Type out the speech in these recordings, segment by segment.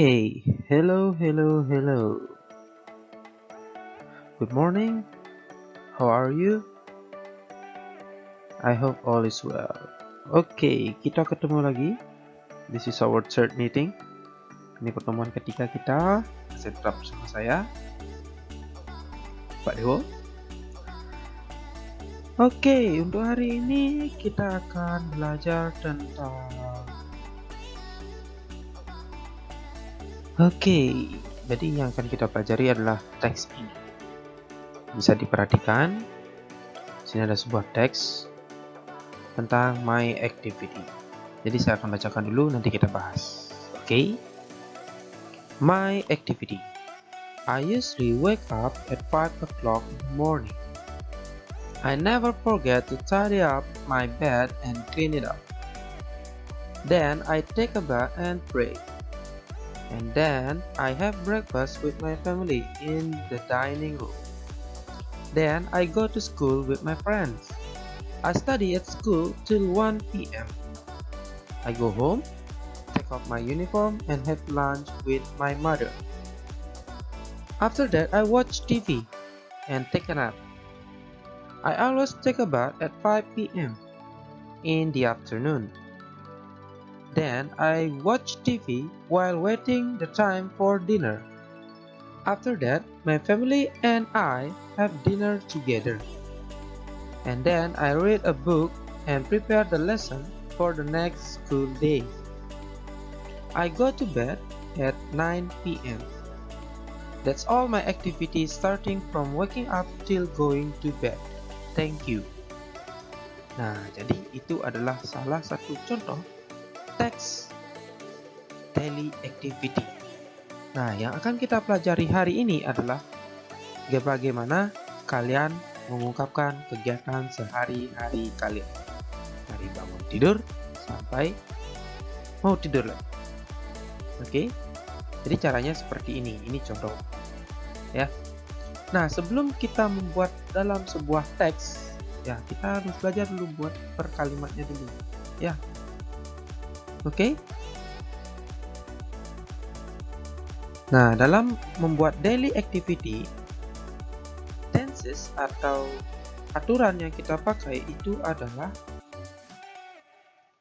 Hey, hello. Good morning. How are you? I hope all is well. Oke, kita ketemu lagi. This is our third meeting. Ini pertemuan ketiga kita. Saya tetap bersama saya, Pak Dewo. Oke, untuk hari ini kita akan belajar tentang jadi yang akan kita pelajari adalah teks ini. Bisa diperhatikan, sini ada sebuah teks tentang my activity. Jadi saya akan bacakan dulu, nanti kita bahas. Oke. My activity. I usually wake up at 5 o'clock in the morning. I never forget to tidy up my bed and clean it up. Then I take a bath and pray. And then I have breakfast with my family in the dining room. Then I go to school with my friends. I study at school till 1 p.m. I go home, take off my uniform and have lunch with my mother. After that I watch TV and take a nap. I always take a bath at 5 p.m. in the afternoon. Then I watch TV while waiting the time for dinner. After that, my family and I have dinner together. And then I read a book and prepare the lesson for the next school day. I go to bed at 9 p.m. That's all my activities starting from waking up till going to bed. Thank you. Nah, jadi itu adalah salah satu contoh teks daily activity. Nah, yang akan kita pelajari hari ini adalah bagaimana kalian mengungkapkan kegiatan sehari-hari kalian. Dari bangun tidur sampai mau tidur lagi. Oke? Jadi caranya seperti ini. Ini contoh. Ya. Nah, sebelum kita membuat dalam sebuah teks, ya, kita harus belajar dulu buat per kalimatnya dulu. Ya. Oke? Nah, dalam membuat daily activity, tenses atau aturan yang kita pakai itu adalah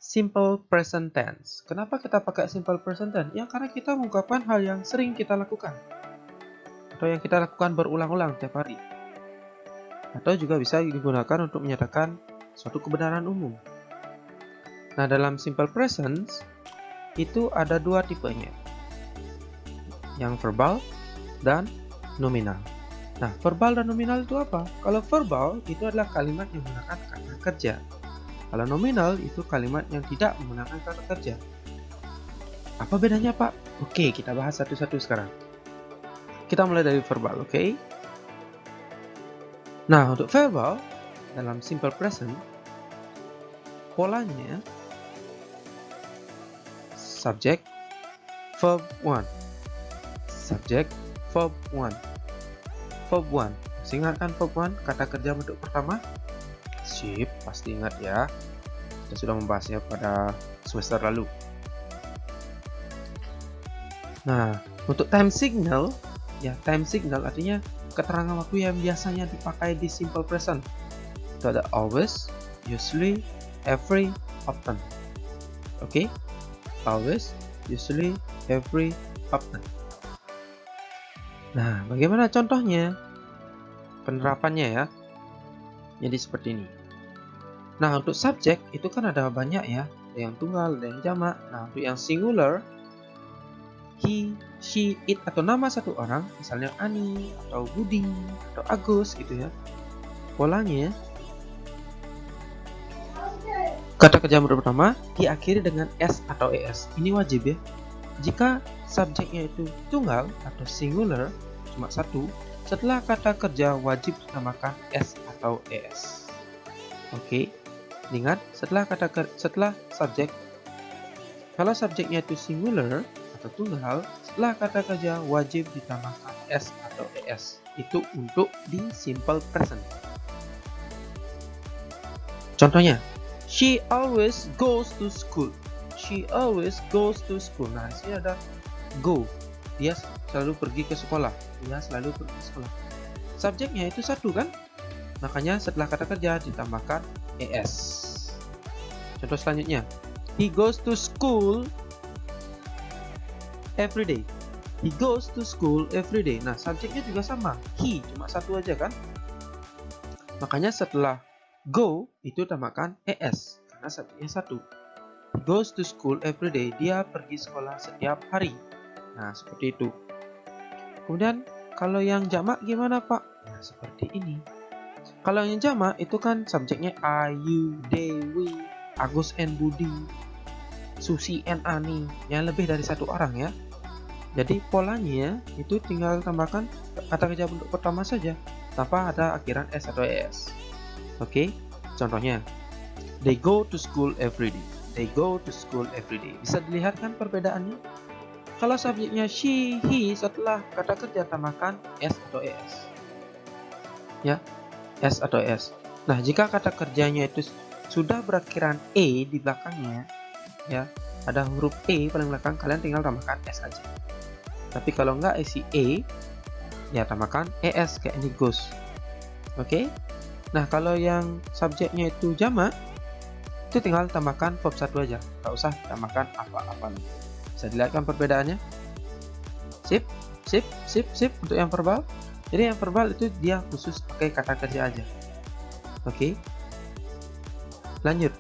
simple present tense. Kenapa kita pakai simple present tense? Ya, karena kita mengungkapkan hal yang sering kita lakukan. Atau yang kita lakukan berulang-ulang tiap hari. Atau juga bisa digunakan untuk menyatakan suatu kebenaran umum. Nah, dalam simple present itu ada dua tipenya. Yang verbal dan nominal. Nah, verbal dan nominal itu apa? Kalau verbal itu adalah kalimat yang menggunakan kata kerja. Kalau nominal itu kalimat yang tidak menggunakan kata kerja. Apa bedanya, Pak? Oke, kita bahas satu-satu sekarang. Kita mulai dari verbal, oke? Nah, untuk verbal dalam simple present polanya subject verb 1. Subject verb 1. Verb 1. Masih ingat kan verb 1? Kata kerja bentuk pertama? Sip, pasti ingat ya. Kita sudah membahasnya pada semester lalu. Nah, untuk time signal, ya time signal artinya keterangan waktu yang biasanya dipakai di simple present. Itu ada always, usually, every, often. Oke? Always, usually, every, often. Nah, bagaimana contohnya? Penerapannya ya. Jadi seperti ini. Nah, untuk subjek itu kan ada banyak ya. Ada yang tunggal, ada yang jamak. Nah, untuk yang singular, he, she, it atau nama satu orang, misalnya Ani atau Budi atau Agus gitu ya. Polanya kata kerja pertama diakhiri dengan s atau es. Ini wajib ya. Jika subjeknya itu tunggal atau singular, cuma satu, setelah kata kerja wajib ditambahkan s atau es. Oke. Ingat, setelah subjek, kalau subjeknya itu singular atau tunggal, setelah kata kerja wajib ditambahkan s atau es. Itu untuk di simple present. Contohnya, she always goes to school. She always goes to school. Nah, di sini ada go. Dia selalu pergi ke sekolah. Dia selalu pergi ke sekolah. Subjeknya itu satu kan? Makanya setelah kata kerja ditambahkan es. Contoh selanjutnya, he goes to school every day. He goes to school every day. Nah, subjeknya juga sama. He, cuma satu aja kan? Makanya setelah go, itu tambahkan es. Karena subjeknya satu. He goes to school every day. Dia pergi sekolah setiap hari. Nah, seperti itu. Kemudian, kalau yang jamak gimana, Pak? Nah, seperti ini. Kalau yang jamak, itu kan subjeknya I, you, they, we, Agus and Budi, Susi and Ani. Yang lebih dari satu orang ya. Jadi polanya itu tinggal tambahkan kata kerja bentuk pertama saja tanpa ada akhiran s atau es. Oke, contohnya they go to school every day. They go to school every day. Bisa dilihat kan perbedaannya? Kalau subjeknya she, he, setelah kata kerja tambahkan s atau es. Ya, s atau es. Nah, jika kata kerjanya itu sudah berakhiran e di belakangnya, ya, ada huruf e paling belakang, kalian tinggal tambahkan s aja. Tapi kalau nggak isi E, ya tambahkan ES kayak ini goes. Oke? Nah, kalau yang subjeknya itu jamak, itu tinggal tambahkan verb 1 aja. Nggak usah tambahkan apa-apa. Bisa dilihat kan perbedaannya? Sip. Untuk yang verbal. Jadi yang verbal itu dia khusus pakai kata kerja aja. Oke? Lanjut.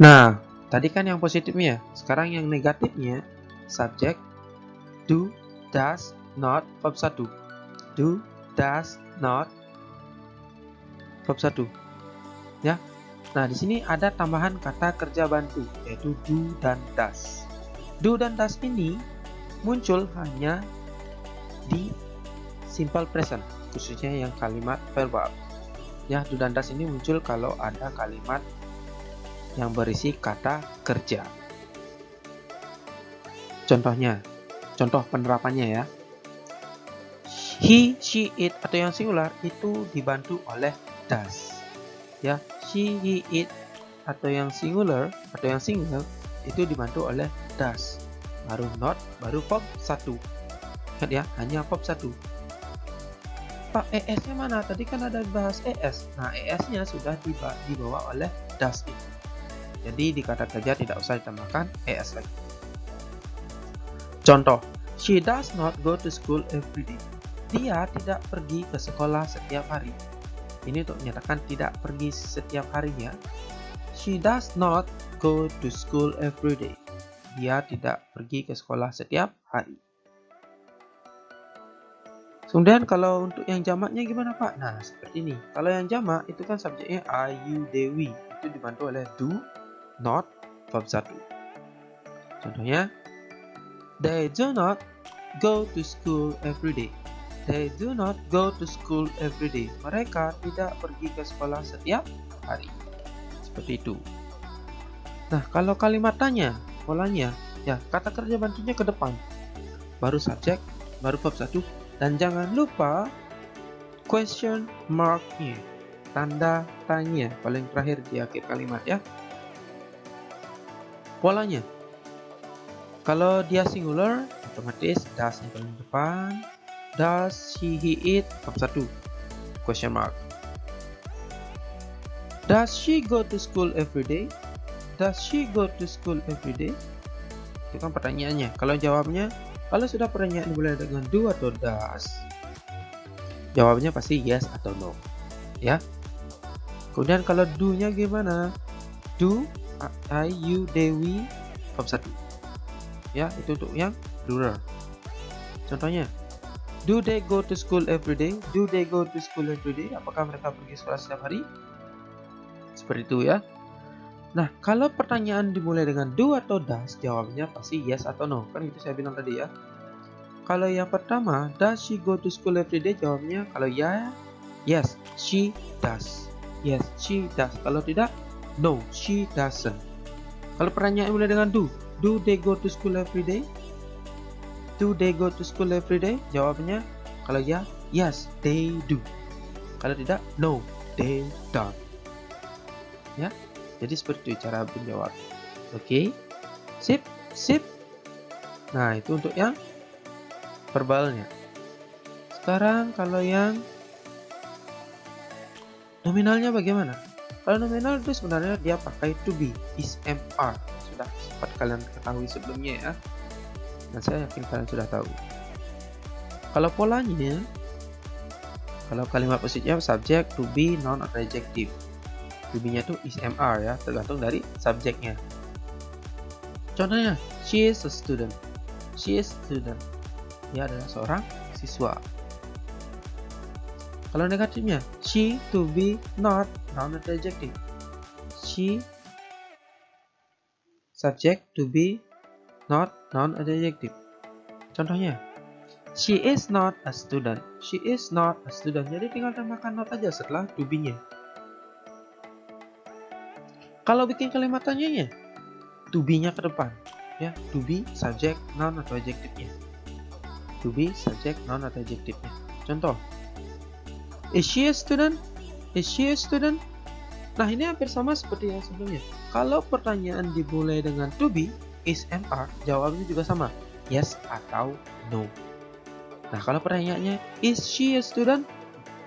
Nah, tadi kan yang positifnya. Sekarang yang negatifnya, subjek do, does, not, verb 1. Do, does, not, verb 1. Ya. Nah, di sini ada tambahan kata kerja bantu, yaitu do dan does. Do dan does ini muncul hanya di simple present, khususnya yang kalimat verbal. Ya, do dan does ini muncul kalau ada kalimat yang berisi kata kerja. Contohnya, contoh penerapannya ya. He, she, it atau yang singular itu dibantu oleh does. Ya, she, he, it atau yang singular atau yang single itu dibantu oleh does. Baru not, baru verb 1. Ingat ya, hanya verb 1. Pak, ES-nya mana? Tadi kan ada bahas ES. Nah, ES-nya sudah dibawa oleh does itu. Jadi di kata kerja tidak usah ditambahkan es lagi. Contoh, she does not go to school every day. Dia tidak pergi ke sekolah setiap hari. Ini untuk menyatakan tidak pergi setiap harinya. She does not go to school every day. Dia tidak pergi ke sekolah setiap hari. Kemudian kalau untuk yang jamaknya gimana, Pak? Nah, seperti ini. Kalau yang jamak itu kan subjeknya I, you, they, we. Itu dibantu oleh do, not, verb 1. Contohnya, they do not go to school every day. They do not go to school every day. Mereka tidak pergi ke sekolah setiap hari. Seperti itu. Nah, kalau kalimat tanya, polanya, ya kata kerja bantunya ke depan. Baru subjek, baru verb 1. Dan jangan lupa question mark-nya. Tanda tanya paling terakhir di akhir kalimat ya. Polanya, kalau dia singular, otomatis does yang paling depan. Does she, he, it, verb 1, question mark. Does she go to school every day? Does she go to school every day? Itu kan pertanyaannya. Kalau jawabnya, kalau sudah pertanyaan dimulai dengan do atau does, jawabnya pasti yes atau no. Ya. Kemudian kalau do-nya gimana? Do, I, you, they, we, verb 1. Ya, itu untuk yang plural. Contohnya, do they go to school every day? Do they go to school every day? Apakah mereka pergi sekolah setiap hari? Seperti itu ya. Nah, kalau pertanyaan dimulai dengan do atau does, jawabnya pasti yes atau no. Kan itu saya bilang tadi ya. Kalau yang pertama, does she go to school every day? Jawabnya kalau ya, yes, she does. Yes, she does. Kalau tidak, no, she doesn't. Kalau pertanyaan mulai dengan do they go to school every day? Do they go to school every day? Jawabnya kalau ya, yes, they do. Kalau tidak, no, they don't. Ya. Jadi seperti itu cara menjawab. Oke, sip, sip. Nah, itu untuk yang verbalnya. Sekarang kalau yang nominalnya bagaimana? Kalau nominal itu sebenarnya dia pakai to be, is, am, are. Sudah sempat kalian ketahui sebelumnya ya. Dan saya yakin kalian sudah tahu. Kalau polanya, kalau kalimat positifnya subjek, to be, noun, atau adjective. To be-nya itu is, am, are ya, tergantung dari subjeknya. Contohnya, she is a student. She is a student. Dia adalah seorang siswa. Kalau negatifnya, she, to be, not, noun, atau adjective. She, subject, to be, not, noun, atau adjective. Contohnya, she is not a student. She is not a student. Jadi tinggal tambahkan not aja setelah to be-nya. Kalau bikin kalimat tanyanya, to be-nya ke depan. Ya, to be, subject, noun, atau adjective-nya. To be, subject, noun, atau adjective-nya. Contoh, is she a student? Is she a student? Nah, ini hampir sama seperti yang sebelumnya. Kalau pertanyaan dimulai dengan to be, is, am, are, jawabnya juga sama. Yes atau no. Nah, kalau pertanyaannya is she a student?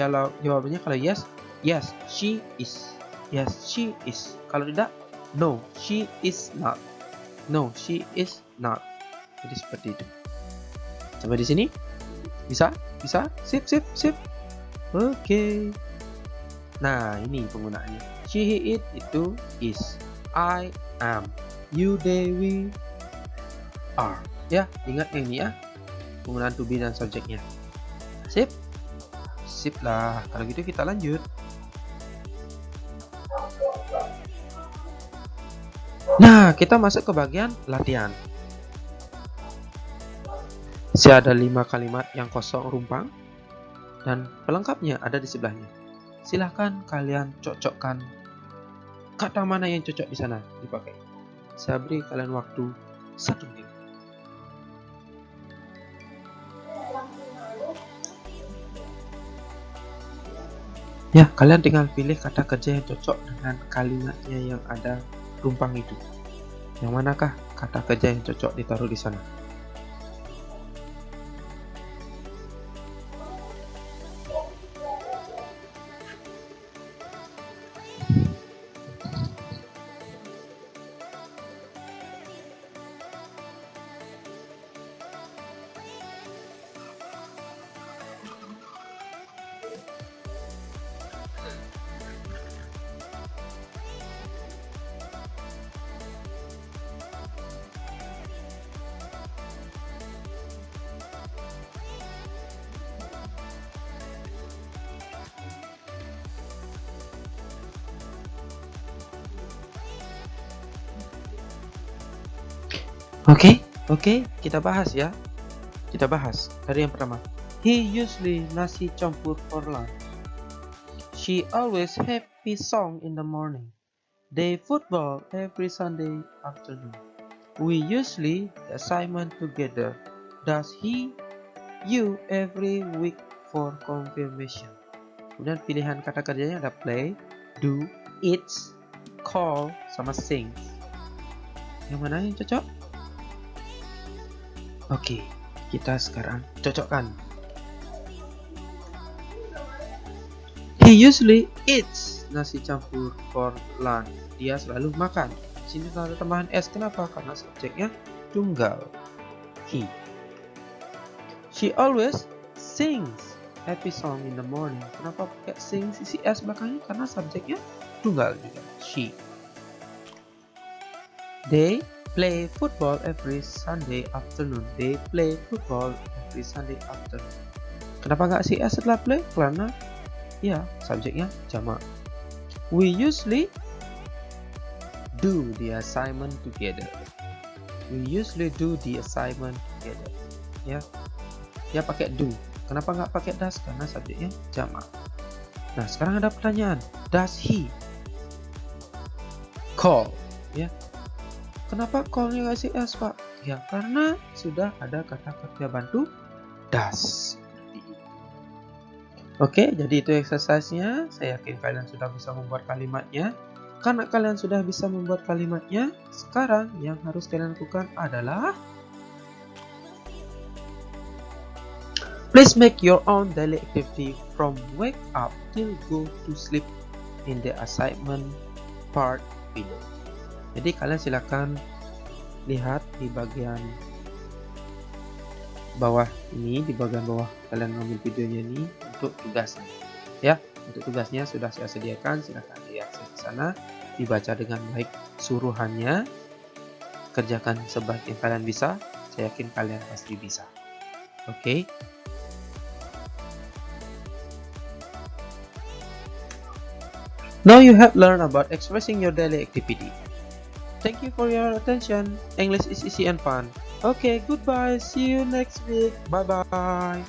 Jawabannya kalau yes, yes, she is. Yes, she is. Kalau tidak, no, she is not. No, she is not. Jadi seperti itu. Sampai di sini? Bisa? Bisa? Sip, sip, sip. Oke. Nah, ini penggunaannya. She, he, it itu is. I, am. You, they, we, are. Ya, ingat yang ini ya. Penggunaan to be dan subjeknya. Sip? Sip lah. Kalau gitu kita lanjut. Nah, kita masuk ke bagian latihan. Saya ada 5 kalimat yang kosong rumpang dan pelengkapnya ada di sebelahnya. Silahkan kalian cocokkan kata mana yang cocok di sana dipakai. Saya beri kalian waktu 1 menit. Ya, kalian tinggal pilih kata kerja yang cocok dengan kalimatnya yang ada rumpang itu. Yang manakah kata kerja yang cocok ditaruh di sana? Oke, kita bahas ya. Kita bahas dari yang pertama. He usually nasi campur for lunch. She always happy song in the morning. They football every Sunday afternoon. We usually the assignment together. Does he, you every week for confirmation. Kemudian pilihan kata kerjanya ada play, do, eats, call, sama sing. Yang mana yang cocok? Oke, kita sekarang cocokkan. He usually eats nasi campur for lunch. Dia selalu makan. Sini ada tambahan s. Kenapa? Karena subjeknya tunggal. He. She always sings happy song in the morning. Kenapa pakai sing sisi s belakangnya? Karena subjeknya tunggal juga. She. They play football every Sunday afternoon. They play football every Sunday afternoon. Kenapa nggak si s setelah play? Karena ya subjeknya jamak. We usually do the assignment together. We usually do the assignment together. Ya, dia pakai do. Kenapa nggak pakai does? Karena subjeknya jamak. Nah, sekarang ada pertanyaan. Does he call? Ya. Kenapa call-nya kasih s, Pak? Ya, karena sudah ada kata kerja bantu does. Oke, jadi itu exercise-nya. Saya yakin kalian sudah bisa membuat kalimatnya. Karena kalian sudah bisa membuat kalimatnya, sekarang yang harus kalian lakukan adalah please make your own daily activity from wake up till go to sleep in the assignment part below. Jadi kalian silakan lihat di bagian bawah ini, di bagian bawah kalian ngambil videonya ini untuk tugasnya. Ya, untuk tugasnya sudah saya sediakan, silakan lihat di sana, dibaca dengan baik suruhannya, kerjakan sebaik yang kalian bisa. Saya yakin kalian pasti bisa. Oke. Now you have learned about expressing your daily activity. Thank you for your attention. English is easy and fun. Okay, goodbye. See you next week. Bye bye.